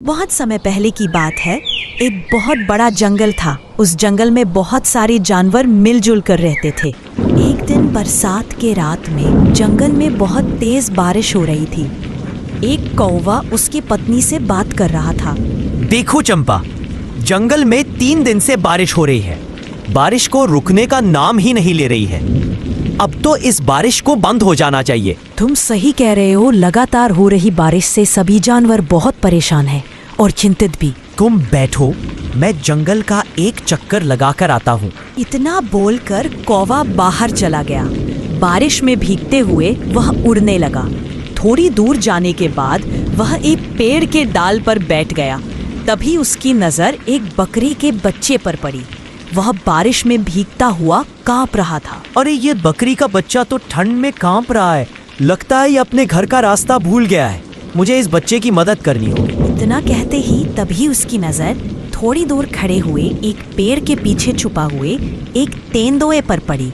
बहुत समय पहले की बात है। एक बहुत बड़ा जंगल था। उस जंगल में बहुत सारे जानवर मिलजुल कर रहते थे। एक दिन बरसात के रात में जंगल में बहुत तेज बारिश हो रही थी। एक कौवा उसकी पत्नी से बात कर रहा था। देखो चंपा, जंगल में 3 दिन से बारिश हो रही है। बारिश को रुकने का नाम ही नहीं ले रही है। अब तो इस बारिश को बंद हो जाना चाहिए। तुम सही कह रहे हो। लगातार हो रही बारिश से सभी जानवर बहुत परेशान हैं और चिंतित भी। तुम बैठो, मैं जंगल का एक चक्कर लगा कर आता हूँ। इतना बोलकर कौवा बाहर चला गया। बारिश में भीगते हुए वह उड़ने लगा। थोड़ी दूर जाने के बाद वह एक पेड़ के डाल पर बैठ गया। तभी उसकी नजर एक बकरी के बच्चे पर पड़ी। वह बारिश में भीगता हुआ कांप रहा था। अरे ये बकरी का बच्चा तो ठंड में कांप रहा है। लगता है ये अपने घर का रास्ता भूल गया है। मुझे इस बच्चे की मदद करनी होगी। इतना कहते ही तभी उसकी नजर थोड़ी दूर खड़े हुए एक पेड़ के पीछे छुपा हुए एक तेंदुए पर पड़ी।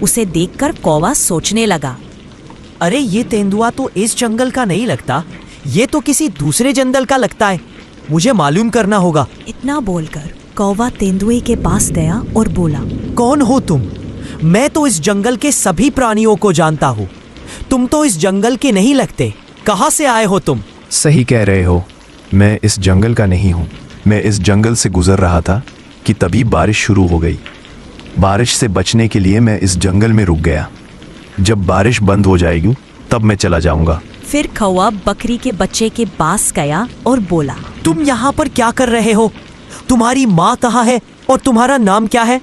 उसे देखकर कौवा सोचने लगा, अरे ये तेंदुआ तो इस जंगल का नहीं लगता। ये तो किसी दूसरे जंगल का लगता है। मुझे मालूम करना होगा। इतना बोलकर कौवा तेंदुए के पास गया और बोला, कौन हो तुम? मैं तो इस जंगल के सभी प्राणियों को जानता हूँ। तुम तो इस जंगल के नहीं लगते। कहाँ से आए हो तुम? सही कह रहे हो, मैं इस जंगल का नहीं हूँ। मैं इस जंगल से गुजर रहा था कि तभी बारिश शुरू हो गई। बारिश से बचने के लिए मैं इस जंगल में रुक गया। जब बारिश बंद हो जाएगी तब मैं चला जाऊंगा। फिर कौवा बकरी के बच्चे के पास गया और बोला, तुम यहाँ पर क्या कर रहे हो? तुम्हारी माँ कहाँ है और तुम्हारा नाम क्या है?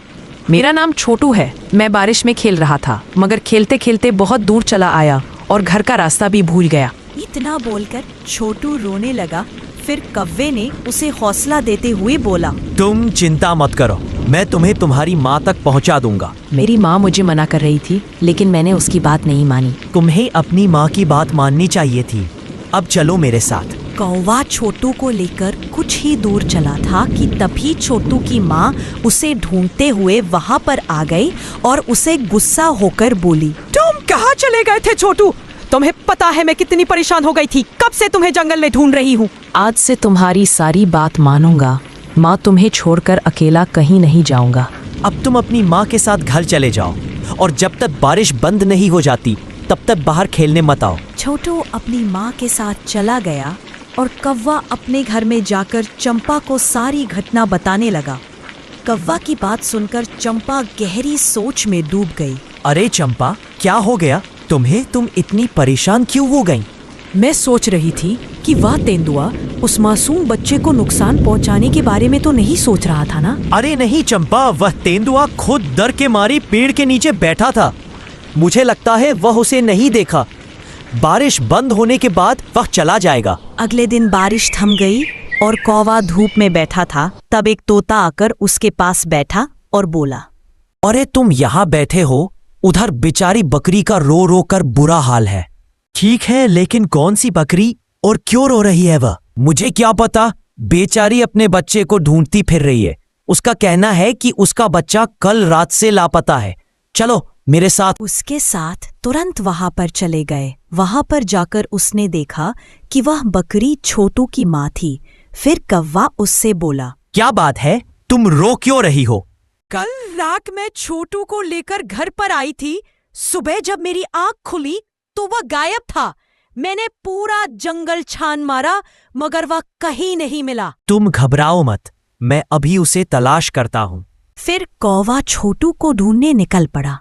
मेरा नाम छोटू है। मैं बारिश में खेल रहा था, मगर खेलते खेलते बहुत दूर चला आया और घर का रास्ता भी भूल गया। इतना बोलकर छोटू रोने लगा। फिर कौवे ने उसे हौसला देते हुए बोला, तुम चिंता मत करो, मैं तुम्हें तुम्हारी माँ तक पहुँचा दूंगा। मेरी माँ मुझे मना कर रही थी, लेकिन मैंने उसकी बात नहीं मानी। तुम्हें अपनी माँ की बात माननी चाहिए थी। अब चलो मेरे साथ। कौवा छोटू को लेकर कुछ ही दूर चला था कि तभी छोटू की माँ उसे ढूंढते हुए वहाँ पर आ गई और उसे गुस्सा होकर बोली, तुम कहाँ चले गए थे छोटू? तुम्हें पता है मैं कितनी परेशान हो गई थी। कब से तुम्हें जंगल में ढूंढ रही हूँ। आज से तुम्हारी सारी बात मानूंगा। माँ तुम्हें छोड़कर अकेला कहीं नहीं जाऊंगा। अब तुम अपनी माँ के साथ घर चले जाओ और जब तक बारिश बंद नहीं हो जाती तब तक बाहर खेलने मत आओ। छोटू अपनी माँ के साथ चला गया और कौवा अपने घर में जाकर चंपा को सारी घटना बताने लगा। कौवा की बात सुनकर चंपा गहरी सोच में डूब गई। अरे चंपा, क्या हो गया तुम्हें? तुम इतनी परेशान क्यों हो गई? मैं सोच रही थी कि वह तेंदुआ उस मासूम बच्चे को नुकसान पहुंचाने के बारे में तो नहीं सोच रहा था ना? अरे नहीं चंपा, वह तेंदुआ खुद डर के मारे पेड़ के नीचे बैठा था। मुझे लगता है वह उसे नहीं देखा। बारिश बंद होने के बाद वह चला जाएगा। अगले दिन बारिश थम गई और कौवा धूप में बैठा था। तब एक तोता आकर उसके पास बैठा और बोला, अरे तुम यहाँ बैठे हो, उधर बेचारी बकरी का रो रो कर बुरा हाल है। ठीक है, लेकिन कौन सी बकरी और क्यों रो रही है वह? मुझे क्या पता। बेचारी अपने बच्चे को ढूंढती फिर रही है। उसका कहना है कि उसका बच्चा कल रात से लापता है। चलो मेरे साथ। उसके साथ तुरंत वहां पर चले गए। वहां पर जाकर उसने देखा कि वह बकरी छोटू की माँ थी। फिर कौवा उससे बोला, क्या बात है, तुम रो क्यों रही हो? कल रात मैं छोटू को लेकर घर पर आई थी। सुबह जब मेरी आंख खुली तो वह गायब था। मैंने पूरा जंगल छान मारा, मगर वह कहीं नहीं मिला। तुम घबराओ मत, मैं अभी उसे तलाश करता हूँ। फिर कौवा छोटू को ढूंढने निकल पड़ा।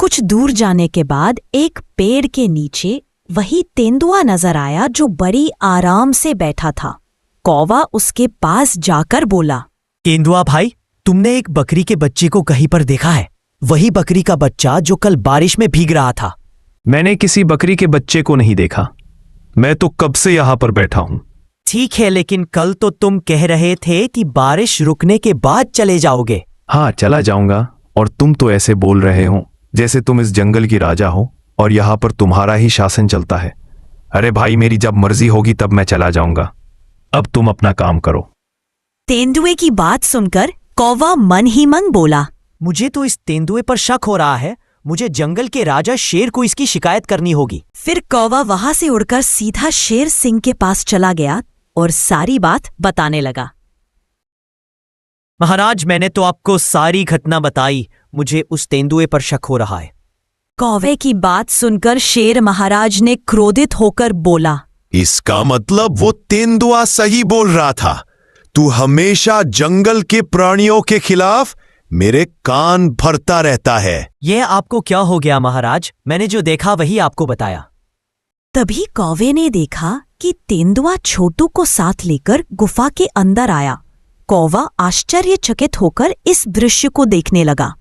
कुछ दूर जाने के बाद एक पेड़ के नीचे वही तेंदुआ नजर आया जो बड़ी आराम से बैठा था। कौवा उसके पास जाकर बोला, तेंदुआ भाई, तुमने एक बकरी के बच्चे को कहीं पर देखा है? वही बकरी का बच्चा जो कल बारिश में भीग रहा था। मैंने किसी बकरी के बच्चे को नहीं देखा। मैं तो कब से यहाँ पर बैठा हूँ। ठीक है, लेकिन कल तो तुम कह रहे थे कि बारिश रुकने के बाद चले जाओगे। हाँ, चला जाऊंगा। और तुम तो ऐसे बोल रहे हो जैसे तुम इस जंगल की राजा हो और यहाँ पर तुम्हारा ही शासन चलता है। अरे भाई, मेरी जब मर्जी होगी तब मैं चला जाऊंगा। अब तुम अपना काम करो। तेंदुए की बात सुनकर कौवा मन ही मन बोला, मुझे तो इस तेंदुए पर शक हो रहा है। मुझे जंगल के राजा शेर को इसकी शिकायत करनी होगी। फिर कौवा वहां से उड़कर सीधा शेर सिंह के पास चला गया। और सारी बात बताने लगा। महाराज, मैंने तो आपको सारी घटना बताई। मुझे उस तेंदुए पर शक हो रहा है। कौवे की बात सुनकर शेर महाराज ने क्रोधित होकर बोला, इसका मतलब वो तेंदुआ सही बोल रहा था। तू हमेशा जंगल के प्राणियों के खिलाफ मेरे कान भरता रहता है। यह आपको क्या हो गया महाराज? मैंने जो देखा वही आपको बताया। तभी कौवे ने देखा कि तेंदुआ छोटू को साथ लेकर गुफा के अंदर आया। कौवा आश्चर्यचकित होकर इस दृश्य को देखने लगा।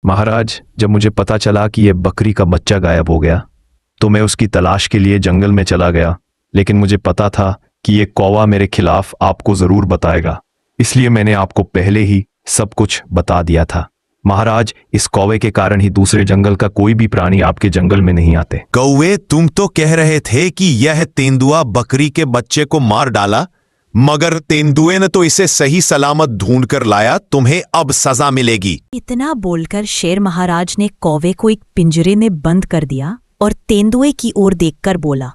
महाराज, जब मुझे पता चला कि यह बकरी का बच्चा गायब हो गया तो मैं उसकी तलाश के लिए जंगल में चला गया, लेकिन मुझे पता था कि यह कौवा मेरे खिलाफ आपको जरूर बताएगा, इसलिए मैंने आपको पहले ही सब कुछ बता दिया था। महाराज, इस कौवे के कारण ही दूसरे जंगल का कोई भी प्राणी आपके जंगल में नहीं आते। कौवे, तुम तो कह रहे थे कि यह तेंदुआ बकरी के बच्चे को मार डाला, मगर तेंदुए ने तो इसे सही सलामत ढूंढ कर लाया। तुम्हें अब सजा मिलेगी। इतना बोलकर शेर महाराज ने कौवे को एक पिंजरे में बंद कर दिया और तेंदुए की ओर देखकर बोला,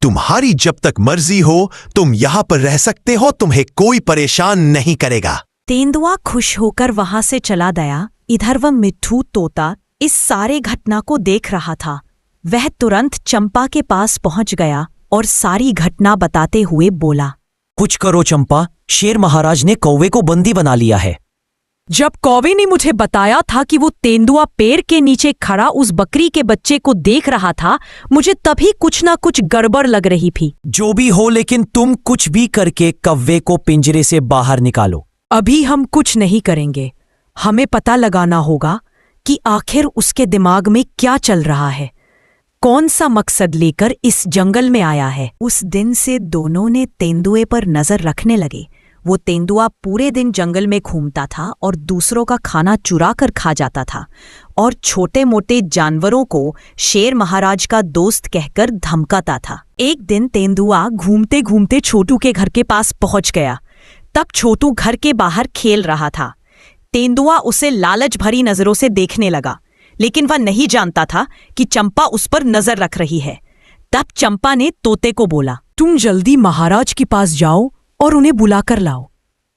तुम्हारी जब तक मर्जी हो तुम यहाँ पर रह सकते हो, तुम्हें कोई परेशान नहीं करेगा। तेंदुआ खुश होकर वहां से चला गया। इधर वह मिट्ठू तोता इस सारे घटना को देख रहा था। वह तुरंत चंपा के पास पहुंच गया और सारी घटना बताते हुए बोला, कुछ करो चंपा, शेर महाराज ने कौवे को बंदी बना लिया है। जब कौवे ने मुझे बताया था कि वो तेंदुआ पेड़ के नीचे खड़ा उस बकरी के बच्चे को देख रहा था, मुझे तभी कुछ ना कुछ गड़बड़ लग रही थी। जो भी हो, लेकिन तुम कुछ भी करके कौवे को पिंजरे से बाहर निकालो। अभी हम कुछ नहीं करेंगे। हमें पता लगाना होगा कि आखिर उसके दिमाग में क्या चल रहा है, कौन सा मकसद लेकर इस जंगल में आया है। उस दिन से दोनों ने तेंदुए पर नजर रखने लगे। वो तेंदुआ पूरे दिन जंगल में घूमता था और दूसरों का खाना चुरा कर खा जाता था और छोटे मोटे जानवरों को शेर महाराज का दोस्त कहकर धमकाता था। एक दिन तेंदुआ घूमते घूमते छोटू के घर के पास पहुंच गया। तब छोटू घर के बाहर खेल रहा था। तेंदुआ उसे लालच भरी नजरों से देखने लगा, लेकिन वह नहीं जानता था कि चंपा उस पर नजर रख रही है। तब चंपा ने तोते को बोला, तुम जल्दी महाराज के पास जाओ और उन्हें बुलाकर लाओ।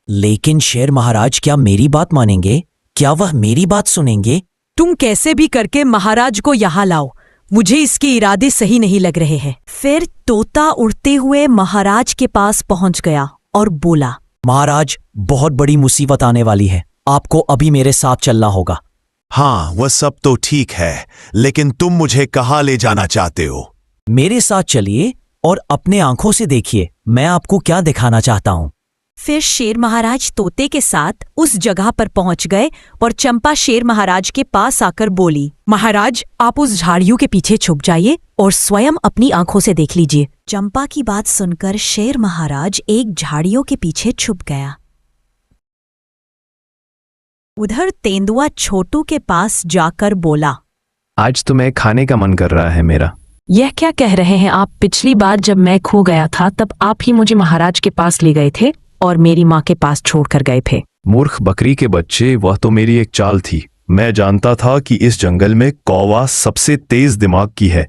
लेकिन शेर महाराज क्या मेरी बात मानेंगे? क्या वह मेरी बात सुनेंगे? तुम कैसे भी करके महाराज को यहाँ लाओ। मुझे इसके इरादे सही नहीं लग रहे हैं। फिर तोता उड़ते हुए महाराज के पास पहुंच गया और बोला, महाराज, बहुत बड़ी मुसीबत आने वाली है। आपको अभी मेरे साथ चलना होगा। हाँ, वह सब तो ठीक है, लेकिन तुम मुझे कहाँ ले जाना चाहते हो? मेरे साथ चलिए और अपने आंखों से देखिए मैं आपको क्या दिखाना चाहता हूँ। फिर शेर महाराज तोते के साथ उस जगह पर पहुंच गए और चंपा शेर महाराज के पास आकर बोली, महाराज, आप उस झाड़ियों के पीछे छुप जाइए और स्वयं अपनी आंखों से देख लीजिए। चंपा की बात सुनकर शेर महाराज एक झाड़ियों के पीछे छुप गया। उधर तेंदुआ छोटू के पास जाकर बोला, आज तो मैं खाने का मन कर रहा है मेरा। यह क्या कह रहे हैं आप? पिछली बार जब मैं खो गया था तब आप ही मुझे महाराज के पास ले गए थे और मेरी माँ के पास छोड़कर गए थे। मूर्ख बकरी के बच्चे, वह तो मेरी एक चाल थी। मैं जानता था कि इस जंगल में कौवा सबसे तेज दिमाग की है,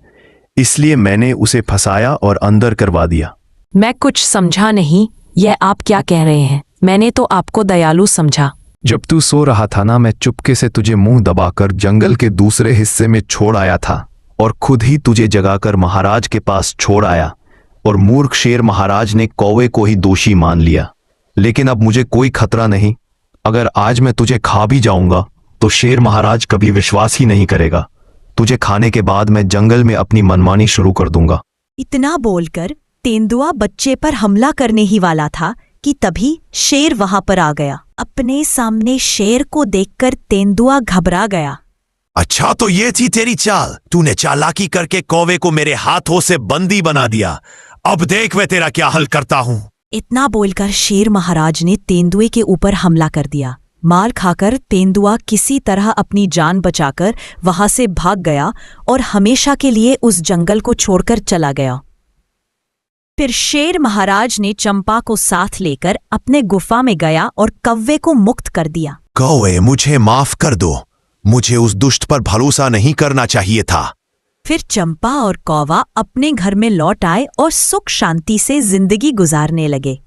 इसलिए मैंने उसे फंसाया और अंदर करवा दिया। मैं कुछ समझा नहीं। यह आप क्या कह रहे हैं? मैंने तो आपको दयालु समझा। जब तू सो रहा था ना, मैं चुपके से तुझे मुंह दबाकर जंगल के दूसरे हिस्से में छोड़ आया था और खुद ही तुझे जगाकर महाराज के पास छोड़ आया, और मूर्ख शेर महाराज ने कौवे को ही दोषी मान लिया। लेकिन अब मुझे कोई खतरा नहीं। अगर आज मैं तुझे खा भी जाऊंगा तो शेर महाराज कभी विश्वास ही नहीं करेगा। तुझे खाने के बाद मैं जंगल में अपनी मनमानी शुरू कर दूंगा। इतना बोलकर तेंदुआ बच्चे पर हमला करने ही वाला था कि तभी शेर वहां पर आ गया। अपने सामने शेर को देखकर तेंदुआ घबरा गया। अच्छा, तो ये थी तेरी चाल। तूने चालाकी करके कौवे को मेरे हाथों से बंदी बना दिया। अब देख मैं तेरा क्या हल करता हूँ। इतना बोलकर शेर महाराज ने तेंदुए के ऊपर हमला कर दिया। मार खाकर तेंदुआ किसी तरह अपनी जान बचाकर वहां से भाग गया और हमेशा के लिए उस जंगल को छोड़कर चला गया। फिर शेर महाराज ने चंपा को साथ लेकर अपने गुफा में गया और कौवे को मुक्त कर दिया। कौवे, मुझे माफ कर दो। मुझे उस दुष्ट पर भरोसा नहीं करना चाहिए था। फिर चंपा और कौवा अपने घर में लौट आए और सुख शांति से जिंदगी गुजारने लगे।